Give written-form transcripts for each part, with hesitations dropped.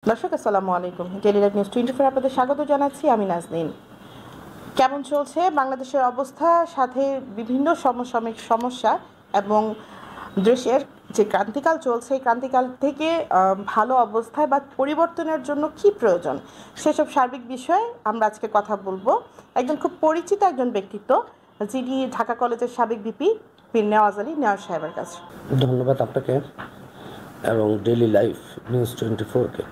দর্শক আসসালামু আলাইকুম। টেলিলাইভ নিউজ 24 আপনাদের স্বাগত জানাচ্ছি, আমি নাজনীন। কেমন চলছে বাংলাদেশের অবস্থা, সাথে বিভিন্ন সমসাময়িক সমস্যা এবং দেশের যে ক্রান্তিকাল চলছে, এই ক্রান্তিকাল থেকে ভালো অবস্থায় বা পরিবর্তনের জন্য কি প্রয়োজন, সেসব সার্বিক বিষয়ে আমরা আজকে কথা বলবো। একজন খুব পরিচিত একজন ব্যক্তিত্ব, যিনি ঢাকা কলেজের সাবেক ভিপি পীর নেওয়াজ আলী নেওয়াজ সাহেবের কাছে। ধন্যবাদ আপনাকে এবং ডেইলি লাইফ নিউজ 24কে,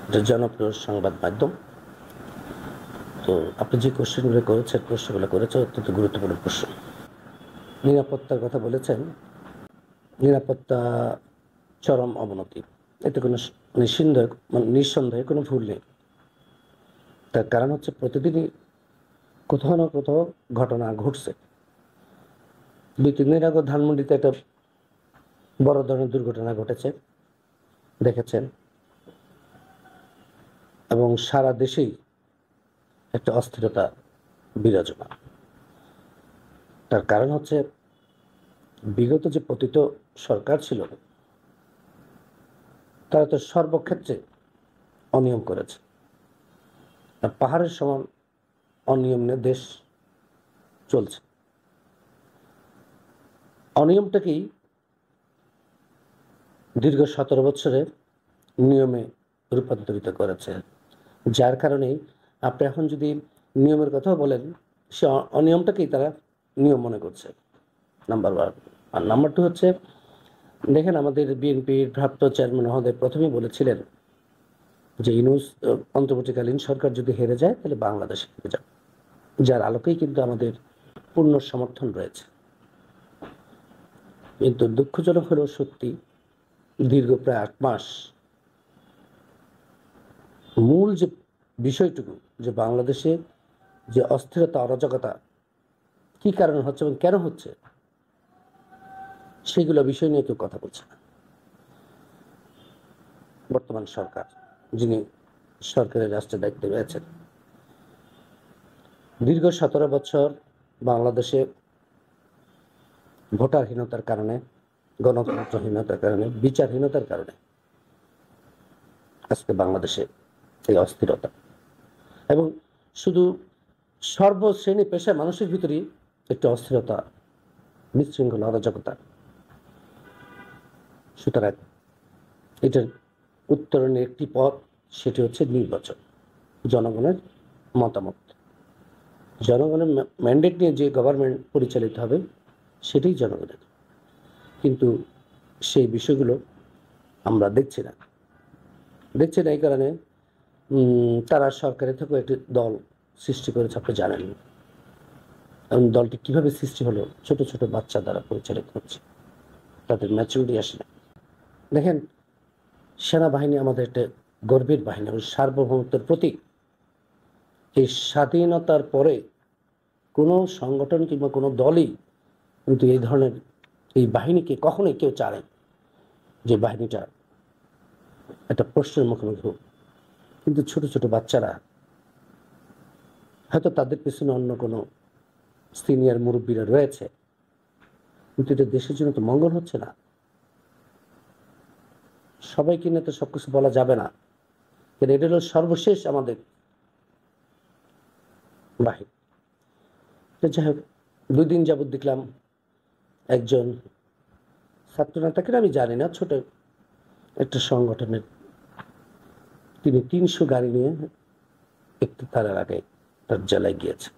এটা জনপ্রিয় সংবাদ মাধ্যম। তো আপনি যে কোশ্চেনগুলো করেছেন, প্রশ্নগুলো করেছেন অত্যন্ত গুরুত্বপূর্ণ প্রশ্ন। নিরাপত্তার কথা বলেছেন। নিরাপত্তা চরম অবনতি, এতে কোনো নিঃসন্দেহে কোনো ভুল নেই। তার কারণ হচ্ছে প্রতিদিনই কোথাও না কোথাও ঘটনা ঘটছে। 2-3 দিন আগে ধানমন্ডিতে একটা বড় ধরনের দুর্ঘটনা ঘটেছে, দেখেছেন, এবং সারা দেশেই একটা অস্থিরতা বিরাজমান। তার কারণ হচ্ছে বিগত যে পতিত সরকার ছিল, তারা তো সর্বক্ষেত্রে অনিয়ম করেছে। আর পাহাড়ের সমান অনিয়ম নিয়ে দেশ চলছে। অনিয়মটাকেই দীর্ঘ 17 বছরের নিয়মে রূপান্তরিত করেছে, যার কারণেই আপনি এখন যদি নিয়মের কথাও বলেন, সে অনিয়মটাকেই তারা নিয়ম মনে করছে, নাম্বার 1। আর নাম্বার 2 হচ্ছে, দেখেন, আমাদের বিএনপির ভারপ্রাপ্ত চেয়ারম্যান মহোদয় প্রথমেই বলেছিলেন যে ইউনূস অন্তর্বর্তীকালীন সরকার যদি হেরে যায় তাহলে বাংলাদেশ হেরে যাবে, যার আলোকেই কিন্তু আমাদের পূর্ণ সমর্থন রয়েছে। কিন্তু দুঃখজনক হলেও সত্যি, দীর্ঘ প্রায় 8 মাস মূল যে বিষয়টুকু, যে বাংলাদেশে যে অস্থিরতা অরাজকতা কি কারণে হচ্ছে এবং কেন হচ্ছে, সেগুলো বিষয় নিয়ে কেউ কথা বলছে না। বর্তমান সরকার, যিনি সরকারের রাষ্ট্রের দায়িত্বে রয়েছেন, দীর্ঘ 17 বছর বাংলাদেশে ভোটারহীনতার কারণে, গণতন্ত্রহীনতার কারণে, বিচারহীনতার কারণে আজকে বাংলাদেশে এই অস্থিরতা, এবং শুধু সর্বশ্রেণী পেশার মানুষের ভিতরেই একটি অস্থিরতা, বিশৃঙ্খলা, অরাজকতা। সুতরাং এটার উত্তরণের একটি পথ, সেটি হচ্ছে নির্বাচন। জনগণের মতামত, জনগণের ম্যান্ডেট নিয়ে যে গভর্নমেন্ট পরিচালিত হবে, সেটাই জনগণের। কিন্তু সেই বিষয়গুলো আমরা দেখছি না। এই কারণে তারা সরকারের থেকে একটি দল সৃষ্টি করেছে, আপনি জানেন। এবং দলটি কীভাবে সৃষ্টি হলো, ছোট ছোট বাচ্চা দ্বারা পরিচালিত হচ্ছে, তাদের ম্যাচুরিটি আসে না। দেখেন, সেনাবাহিনী আমাদের একটা গর্বের বাহিনী এবং সার্বভৌমত্বের প্রতীক। এই স্বাধীনতার পরে কোনো সংগঠন কিংবা কোনো দলই কিন্তু এই ধরনের এই বাহিনীকে কখনোই কেউ চায় যে বাহিনীটা একটা প্রশ্নের মুখোমুখি হোক। কিন্তু ছোট ছোট বাচ্চারা, হয়তো তাদের পেছনে অন্য কোনো সিনিয়র মুরব্বীরা রয়েছে, কিন্তু এটা দেশের জন্য তো মঙ্গল হচ্ছে না। সবাইকে নিয়ে তো সবকিছু বলা যাবে না, কিন্তু এটা হলো সর্বশেষ আমাদের বাহিনী। যাই হোক, 2 দিন যাবৎ দেখলাম একজন ছাত্রনেতাকে, আমি জানি না, ছোট একটা সংগঠনের, তিনি 300 গাড়ি নিয়ে একটু তার আগে তার জেলায় গিয়েছে।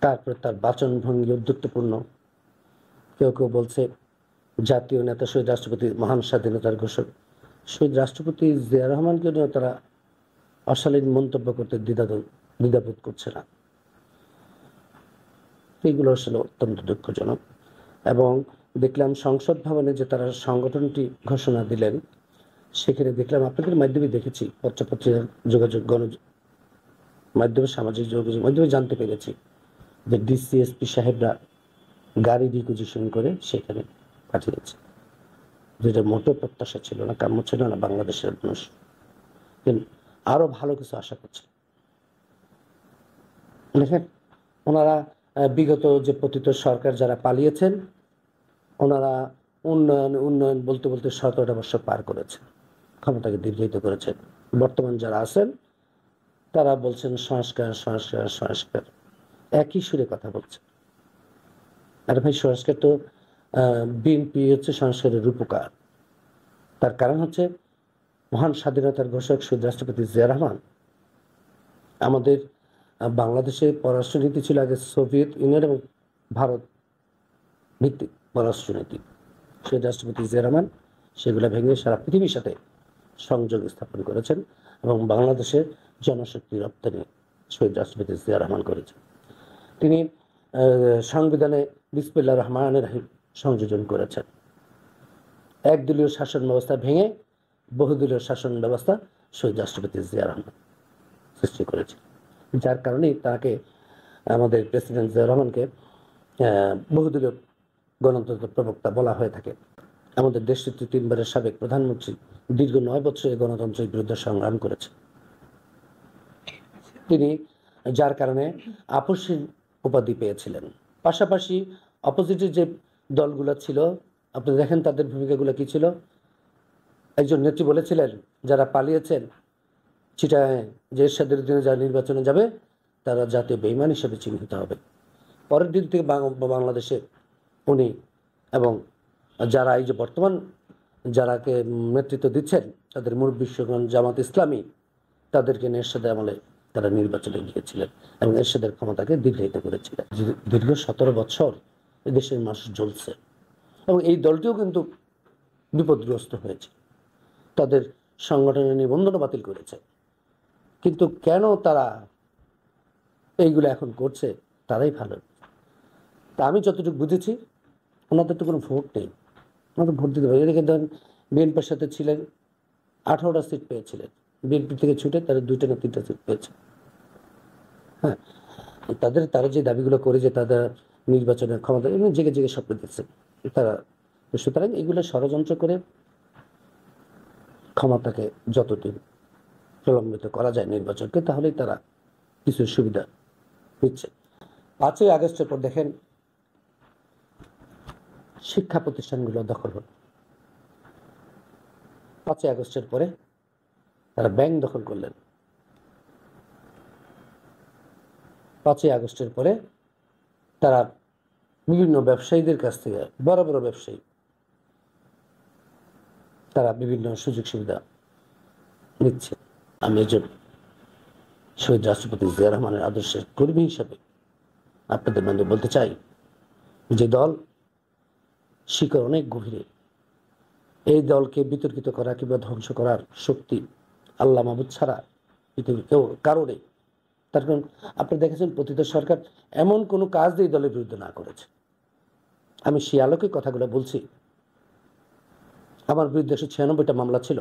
তারপরে তার বাচনভঙ্গি উদ্যুক্তপূর্ণ। কেউ কেউ বলছে জাতীয় নেতা শহীদ রাষ্ট্রপতি, মহান স্বাধীনতার ঘোষক শহীদ রাষ্ট্রপতি জিয়া রহমানকে নিয়েও তারা অশালীন মন্তব্য করতে দ্বিধাবোধ করছে না। এইগুলো আসলে অত্যন্ত দুঃখজনক। এবং দেখলাম সংসদ ভবনে যে তারা সংগঠনটি ঘোষণা দিলেন, সেখানে দেখলাম, আপনাদের মাধ্যমে দেখেছি, পত্রপত্রিকার যোগাযোগ, মাধ্যমে, সামাজিক যোগাযোগ মাধ্যমে জানতে পেরেছি যে ডিসিএসপি সাহেবরা গাড়ি রিকুইজিশন করে সেখানে পাঠিয়েছে, যেটা মোটো প্রত্যাশা ছিল না, কাম্য ছিল না বাংলাদেশের মানুষ। কিন্তু আরো ভালো কিছু আশা করছে। দেখেন, ওনারা বিগত যে পতিত সরকার যারা পালিয়েছেন, ওনারা উন্নয়ন উন্নয়ন বলতে বলতে 17টা বছর পার করেছে। ক্ষমতাকে দীর্ঘায়িত করেছেন। বর্তমান যারা আছেন তারা বলছেন সংস্কার সংস্কার সংস্কার, একই সুরে কথা বলছে। আর ভাই সংস্কার তো বিএনপি হচ্ছে সংস্কারের রূপকার। তার কারণ হচ্ছে মহান স্বাধীনতার ঘোষক শহীদ রাষ্ট্রপতি জিয়া রহমান আমাদের বাংলাদেশে পররাষ্ট্রনীতি ছিল আগে সোভিয়েত ইউনিয়ন এবং ভারত ভিত্তিক পররাষ্ট্রনীতি। শহীদ রাষ্ট্রপতি জিয়া রহমান সেগুলো ভেঙে সারা পৃথিবীর সাথে সংযোগ স্থাপন করেছেন এবং বাংলাদেশের জনশক্তি রপ্তানি শহীদ রাষ্ট্রপতি জিয়া রহমান করেছেন। তিনি সংবিধানে বিসমিল্লাহির রহমানির রহিম সংযোজন করেছেন। একদলীয় শাসন ব্যবস্থা ভেঙে বহুদলীয় শাসন ব্যবস্থা শহীদ রাষ্ট্রপতি জিয়া রহমান সৃষ্টি করেছে, যার কারণেই তাকে আমাদের প্রেসিডেন্ট জিয়া রহমানকে বহুদলীয় গণতন্ত্র প্রবক্তা বলা হয়ে থাকে। আমাদের দেশটির 3বারের সাবেক প্রধানমন্ত্রী দীর্ঘ 9 বছর এই গণতন্ত্রের বিরুদ্ধে সংগ্রাম করেছে তিনি, যার কারণে আপসহীন উপাধি পেয়েছিলেন। পাশাপাশি অপোজিটের যে দলগুলো ছিল আপনি দেখেন তাদের ভূমিকাগুলো কি ছিল। একজন নেত্রী বলেছিলেন যারা পালিয়েছেন চিটাগাঁয়ে যে এরশাদের দিনে যারা নির্বাচনে যাবে তারা জাতীয় বেঈমান হিসেবে চিহ্নিত হবে। পরের দিন থেকে বাংলাদেশে উনি এবং যারা এই যে বর্তমান যারাকে নেতৃত্ব দিচ্ছেন তাদের মুরব্বিগণ জামাত ইসলামী তাদেরকে এরশাদের আমলে তারা নির্বাচনে গিয়েছিলেন এবং এরশাদের ক্ষমতাকে দীর্ঘায়িত করেছিলেন। দীর্ঘ 17 বছর এদেশের মানুষ জ্বলছে এবং এই দলটিও কিন্তু বিপদগ্রস্ত হয়েছে, তাদের সংগঠনের নিবন্ধন বাতিল করেছে। কিন্তু কেন তারা এইগুলো এখন করছে তারাই ভালো। তা আমি যতটুকু বুঝেছি ওনাদের তো কোনো ভোট নেই, ওনাদের ভোট দিতে পারে। এদিকে ধরেন বিএনপির সাথে ছিলেন, 18টা সিট পেয়েছিলেন, বিএনপি থেকে ছুটে তারা 2টা না 3টা সিট পেয়েছে। হ্যাঁ, তারা যে দাবিগুলো করে যে তাদের নির্বাচনের ক্ষমতা এমনি জেগে জেগে স্বপ্ন দিচ্ছেন তারা। সুতরাং এগুলো ষড়যন্ত্র করে ক্ষমতাকে যতদিন প্রলম্বিত করা যায় নির্বাচনকে, তাহলেই তারা কিছু সুবিধা দিচ্ছে। 5ই আগস্টের পর দেখেন শিক্ষা প্রতিষ্ঠানগুলো দখল হল। 5ই আগস্টের পরে তারা ব্যাংক দখল করলেন। 5ই আগস্টের পরে তারা বিভিন্ন ব্যবসায়ীদের কাছ থেকে, বড় বড় ব্যবসায়ী, তারা বিভিন্ন সুযোগ সুবিধা নিচ্ছে। আমি একজন শহীদ রাষ্ট্রপতি জিয়া রহমানের আদর্শের কর্মী হিসাবে আপনাদের মধ্যে বলতে চাই যে দল শিকড় অনেক গভীরে, এই দলকে বিতর্কিত করা কিংবা ধ্বংস করার শক্তি আল্লাহ মাহবুদ ছাড়া পৃথিবীর কেউ কারো নেই। তার কারণ আপনি দেখেছেন প্রতিত সরকার এমন কোনো কাজ এই দলের বিরুদ্ধে না করেছে। আমি সে আলোকে কথাগুলো বলছি। আমার বিরুদ্ধে 196টা মামলা ছিল,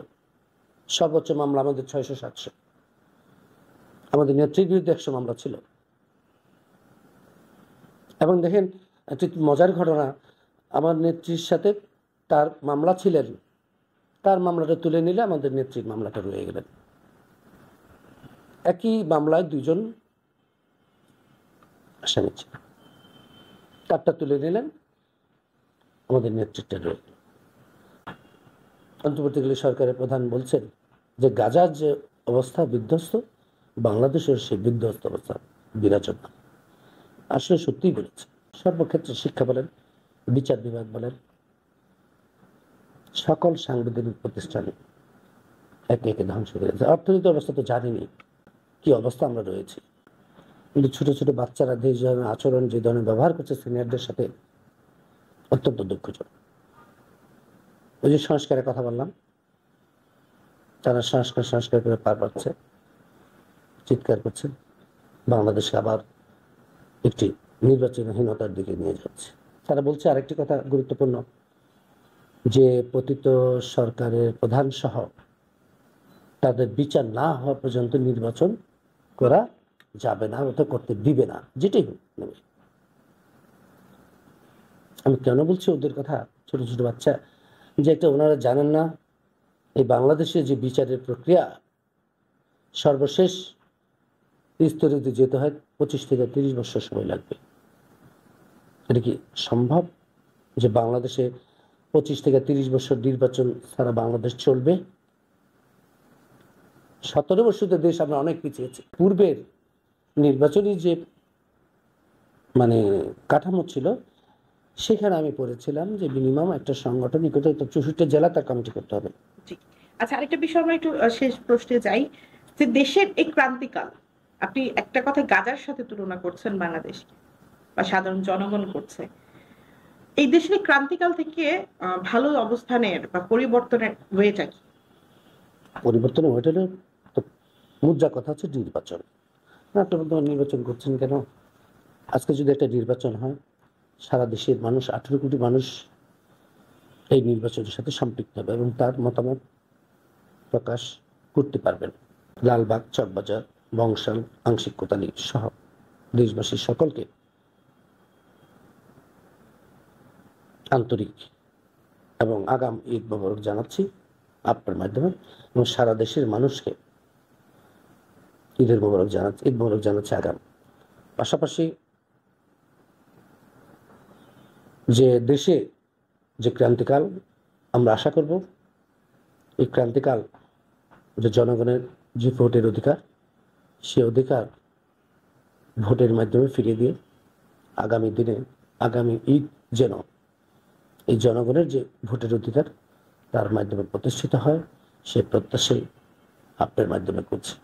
সর্বোচ্চ মামলা আমাদের 600-700। আমাদের নেত্রীর বিরুদ্ধে 100 মামলা ছিল। এবং দেখেন একটি মজার ঘটনা, আমার নেত্রীর সাথে তার মামলা ছিলেন, তার মামলাটা তুলে নিলে আমাদের নেত্রীর মামলাটা রয়ে গেলেন। একই মামলায় 2জন আসামি ছিল, তারটা তুলে নিলেন, আমাদের নেতৃত্বে রয়ে গেল। অন্তর্বর্তীকালীন সরকারের প্রধান বলছেন যে গাজার যে অবস্থা বিধ্বস্ত, বাংলাদেশের সেই বিধ্বস্ত অবস্থা বিরাজমান। আসলে সত্যিই বলেছে। সর্বক্ষেত্রে শিক্ষা বলেন, বিচার বিভাগ বলেন, সকল সাংবিধানিক প্রতিষ্ঠান একে একে ধ্বংস হয়ে গেছে। অর্থনৈতিক অবস্থা তো জানিনি কি অবস্থা আমরা রয়েছি, কিন্তু ছোট ছোট বাচ্চারা যে ধরনের আচরণ, যে ধরনের ব্যবহার করছে সিনিয়রদের সাথে, অত্যন্ত দুঃখজনক। ওই যে সংস্কারের কথা বললাম, তারা সংস্কার সংস্কার করে পার পাচ্ছে, চিৎকার করছে, বাংলাদেশে আবার একটি নির্বাচনহীনতার দিকে নিয়ে যাচ্ছে। তারা বলছে আরেকটি কথা গুরুত্বপূর্ণ, যে পতিত সরকারের প্রধান সহ তাদের বিচার না হওয়া পর্যন্ত নির্বাচন করা যাবে না, ওটা করতে দিবে না, যেটাই হোক। আমি কেন বলছি ওদের কথা, ছোট ছোট বাচ্চা, যে একটা ওনারা জানেন না এই বাংলাদেশে যে বিচারের প্রক্রিয়া সর্বশেষ স্তরে যেতে হয় 25 থেকে 30 বছর সময় লাগবে। এটা কি সম্ভব যে বাংলাদেশে 25 থেকে 30 বছর নির্বাচন সারা বাংলাদেশ চলবে? 17 বছরের দেশ আমরা অনেক পিছিয়েছি। পূর্বের নির্বাচনী যে মানে কাঠামো ছিল, সেখানে আমি পড়েছিলাম যে মিনিমাম একটা সংগঠন 64 জেলা তার কমিটি করতে হবে। জি। আচ্ছা, আরেকটা বিষয় আমরা একটু শেষ প্রশ্নে যাই, যে দেশের এই ক্রান্তিকাল আপনি একটা কথা গাজার সাথে তুলনা করছেন বাংলাদেশ বা সাধারণ জনগণ করছে, এই দেশের এই ক্রান্তিকাল থেকে ভালো অবস্থানের বা পরিবর্তনের ওয়েটা কি? পরিবর্তন ওইটারও তো মুদ্রা কথা হচ্ছে নির্বাচন। আপনি বর্তমান নির্বাচন করছেন কেন? আজকে যদি একটা নির্বাচন হয়, সারা দেশের মানুষ 18 কোটি মানুষ এই নির্বাচনের সাথে সম্পৃক্ত হবে এবং তার মতামত প্রকাশ করতে পারবেন। লালবাগ, চকবাজার, বংশাল, আংশিক কোতালি সহ দেশবাসীর সকলকে আন্তরিক এবং আগাম ঈদ মোবারক জানাচ্ছি আপনার মাধ্যমে, এবং সারা দেশের মানুষকে ঈদ মোবারক জানাচ্ছি আগাম। পাশাপাশি যে দেশে যে ক্রান্তিকাল আমরা আশা করব, এই ক্রান্তিকাল যে জনগণের যে ভোটের অধিকার, সে অধিকার ভোটের মাধ্যমে ফিরিয়ে দিয়ে আগামী দিনে আগামী ঈদ যেন এই জনগণের যে ভোটের অধিকার তার মাধ্যমে প্রতিষ্ঠিত হয়, সে প্রত্যাশাই আপনার মাধ্যমে করছে।